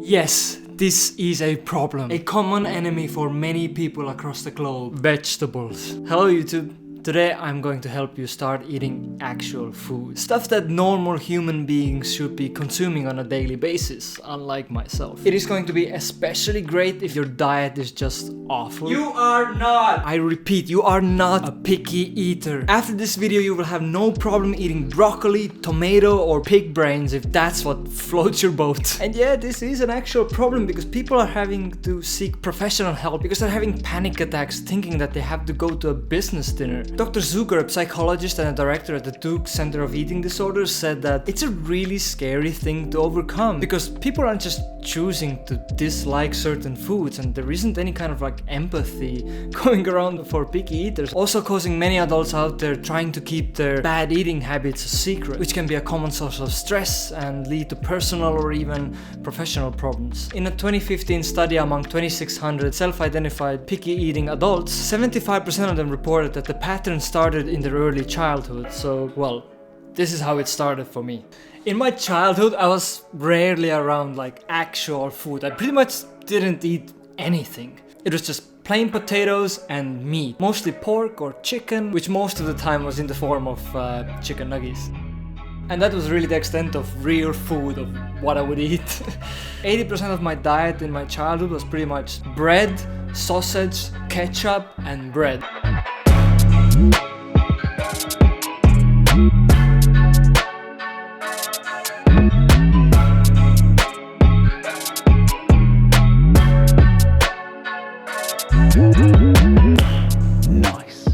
Yes, this is a problem. A common enemy for many people across the globe. Vegetables. Hello YouTube. Today I'm going to help you start eating actual food. Stuff that normal human beings should be consuming on a daily basis, unlike myself. It is going to be especially great if your diet is just awful. You are not! I repeat, you are not a picky eater. After this video you will have no problem eating broccoli, tomato or pig brains if that's what floats your boat. And yeah, this is an actual problem because people are having to seek professional help because they're having panic attacks thinking that they have to go to a business dinner. Dr. Zucker, a psychologist and a director at the Duke Center of Eating Disorders, said that it's a really scary thing to overcome because people aren't just choosing to dislike certain foods and there isn't any kind of like empathy going around for picky eaters. Also causing many adults out there trying to keep their bad eating habits a secret, which can be a common source of stress and lead to personal or even professional problems. In a 2015 study among 2,600 self-identified picky eating adults, 75% of them reported that the pattern started in their early childhood. So, well, this is how it started for me. In my childhood, I was rarely around like actual food. I pretty much didn't eat anything. It was just plain potatoes and meat, mostly pork or chicken, which most of the time was in the form of chicken nuggets. And that was really the extent of real food, of what I would eat. 80% of my diet in my childhood was pretty much bread, sausage, ketchup and bread. Nice.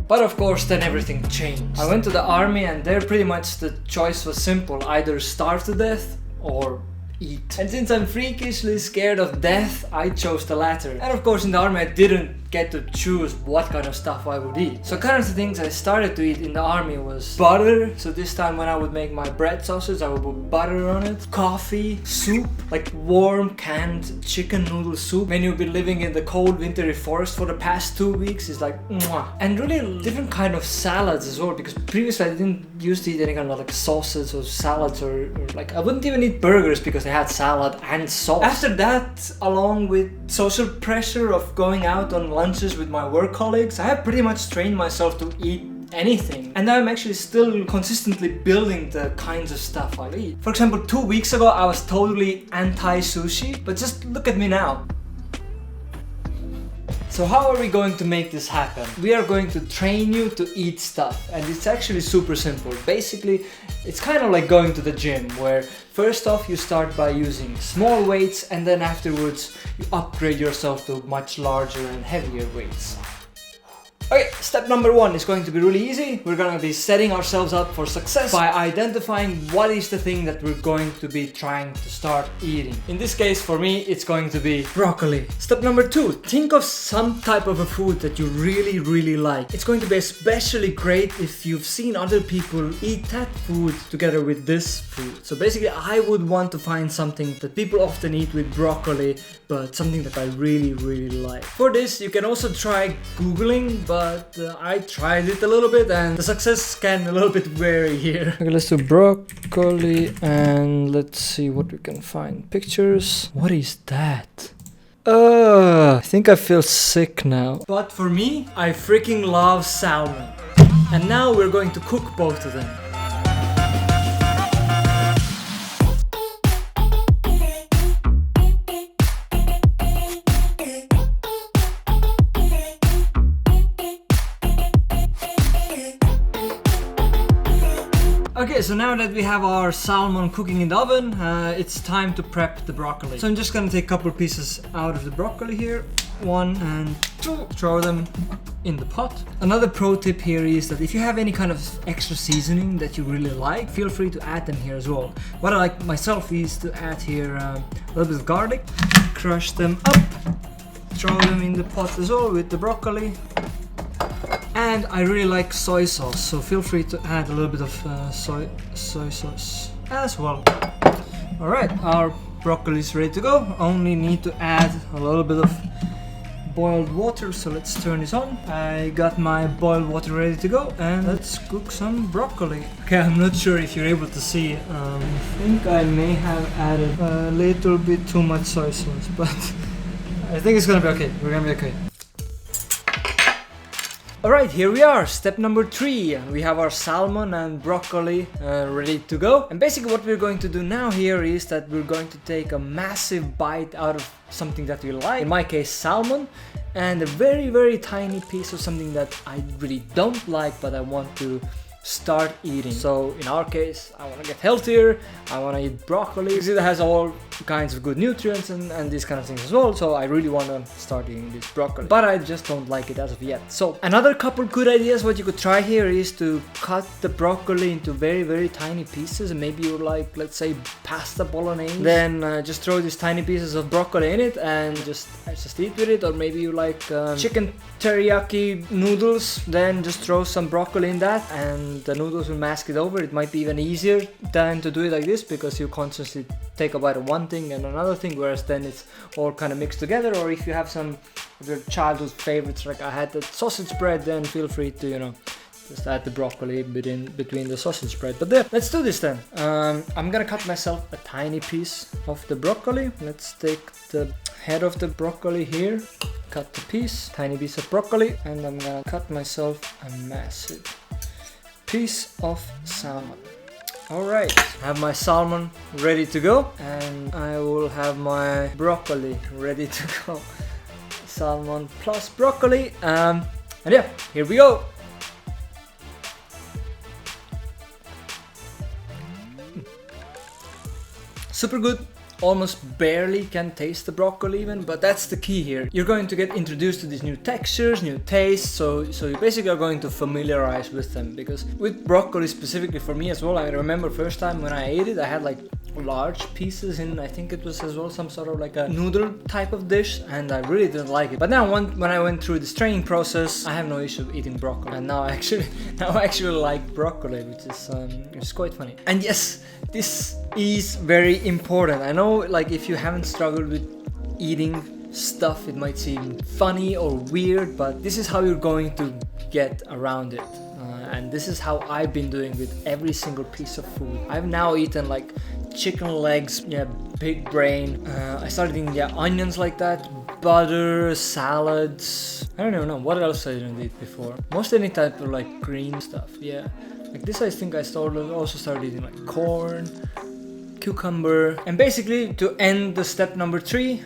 But of course then everything changed. I went to the army and there pretty much the choice was simple, either starve to death or eat. And since I'm freakishly scared of death, I chose the latter. And of course in the army I didn't get to choose what kind of stuff I would eat. So kind of the things I started to eat in the army was butter. So this time when I would make my bread sausage, I would put butter on it. Coffee, soup, like warm canned chicken noodle soup. When you've been living in the cold wintry forest for the past 2 weeks, it's like mwah. And really different kind of salads as well, because previously I didn't used to eat any kind of like sauces or salads or like I wouldn't even eat burgers because they had salad and sauce. After that, along with social pressure of going out on lunches with my work colleagues, I have pretty much trained myself to eat anything. And I'm actually still consistently building the kinds of stuff I eat. For example, 2 weeks ago I was totally anti-sushi, but just look at me now. So how are we going to make this happen? We are going to train you to eat stuff, and it's actually super simple. Basically, it's kind of like going to the gym, where first off you start by using small weights and then afterwards you upgrade yourself to much larger and heavier weights. Okay, step number 1 is going to be really easy. We're going to be setting ourselves up for success by identifying what is the thing that we're going to be trying to start eating. In this case, for me, it's going to be broccoli. Step number 2, think of some type of a food that you really like. It's going to be especially great if you've seen other people eat that food together with this food. So basically, I would want to find something that people often eat with broccoli, but something that I really like. For this, you can also try Googling, but I tried it a little bit and the success can a little bit vary here. Okay, let's do broccoli and let's see what we can find. Pictures. What is that? I think I feel sick now. But for me, I freaking love salmon. And now we're going to cook both of them. Okay, so now that we have our salmon cooking in the oven, it's time to prep the broccoli. So I'm just gonna take a couple pieces out of the broccoli here. 1 and 2. Throw them in the pot. Another pro tip here is that if you have any kind of extra seasoning that you really like, feel free to add them here as well. What I like myself is to add here a little bit of garlic, crush them up, throw them in the pot as well with the broccoli. And I really like soy sauce, so feel free to add a little bit of soy sauce as well. Alright, our broccoli is ready to go. Only need to add a little bit of boiled water, so let's turn this on. I got my boiled water ready to go, and let's cook some broccoli. Okay, I'm not sure if you're able to see. I think I may have added a little bit too much soy sauce, but I think it's gonna be okay. We're gonna be okay. Alright, here we are, step number 3. We have our salmon and broccoli ready to go. And basically what we're going to do now here is that we're going to take a massive bite out of something that we like. In my case, salmon. And a very tiny piece of something that I really don't like, but I want to start eating. So in our case, I want to get healthier, I want to eat broccoli because it has all kinds of good nutrients and these kind of things as well. So I really want to start eating this broccoli, but I just don't like it as of yet. So another couple good ideas what you could try here is to cut the broccoli into very tiny pieces, and maybe you like, let's say, pasta bolognese, then just throw these tiny pieces of broccoli in it and just eat with it. Or maybe you like chicken teriyaki noodles, then just throw some broccoli in that and the noodles will mask it over. It might be even easier than to do it like this because you constantly take a bite of one thing and another thing, whereas then it's all kind of mixed together. Or if you have some of your childhood favorites, like I had the sausage bread, then feel free to, you know, just add the broccoli between the sausage bread. But there, let's do this then. I'm gonna cut myself a tiny piece of the broccoli. Let's take the head of the broccoli here, cut the piece, tiny piece of broccoli, and I'm gonna cut myself a massive piece of salmon. Alright, I have my salmon ready to go, and I will have my broccoli ready to go. Salmon plus broccoli, and yeah, here we go. Super good. Almost barely can taste the broccoli even, but that's the key here. You're going to get introduced to these new textures, new tastes, so you basically are going to familiarize with them. Because with broccoli specifically for me as well, I remember first time when I ate it, I had like large pieces in, I think it was as well some sort of like a noodle type of dish, and I really didn't like it. But now when I went through this training process, I have no issue eating broccoli, and now I actually like broccoli, which is it's quite funny. And yes, this is very important. I know, like, if you haven't struggled with eating stuff, it might seem funny or weird, but this is how you're going to get around it. And this is how I've been doing with every single piece of food. I've now eaten like chicken legs, yeah, big brain. I started eating onions like that, butter, salads. I don't even know what else I didn't eat before. Most any type of like green stuff, yeah. Like this, I think I also started eating like corn, cucumber. And basically, to end the step number 3,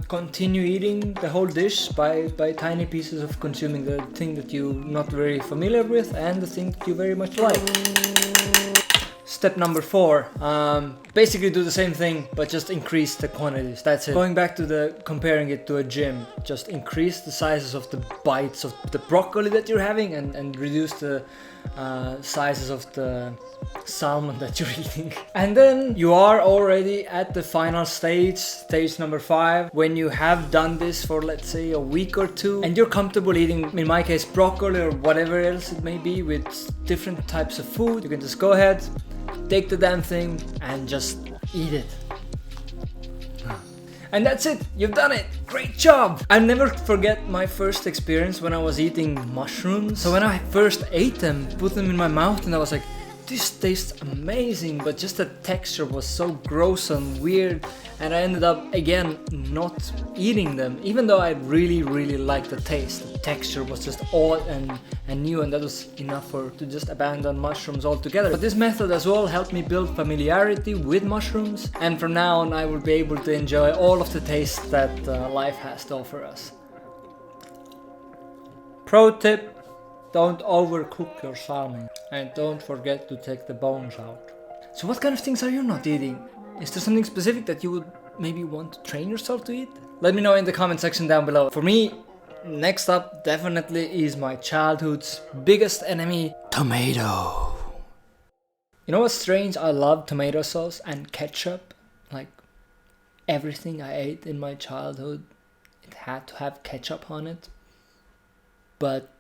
continue eating the whole dish by tiny pieces of consuming the thing that you're not very familiar with and the thing that you very much like. Step number 4, basically do the same thing but just increase the quantities. That's it. Going back to comparing it to a gym, just increase the sizes of the bites of the broccoli that you're having and reduce the sizes of the salmon that you're eating. And then you are already at the final stage number 5, when you have done this for, let's say, a week or 2 and you're comfortable eating, in my case, broccoli or whatever else it may be with different types of food. You can just go ahead, take the damn thing and just eat it. And that's it, you've done it, great job! I'll never forget my first experience when I was eating mushrooms. So when I first ate them, put them in my mouth, and I was like, this tastes amazing, but just the texture was so gross and weird, and I ended up again not eating them, even though I really liked the taste. The texture was just odd and new, and that was enough to just abandon mushrooms altogether. But this method as well helped me build familiarity with mushrooms, and from now on I will be able to enjoy all of the taste that life has to offer us. Pro tip: don't overcook your salmon, and don't forget to take the bones out. So what kind of things are you not eating? Is there something specific that you would maybe want to train yourself to eat? Let me know in the comment section down below. For me, next up definitely is my childhood's biggest enemy, tomato. You know what's strange? I love tomato sauce and ketchup. Like everything I ate in my childhood, it had to have ketchup on it. But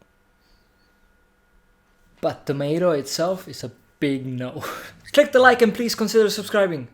tomato itself is a big no. Click the like and please consider subscribing.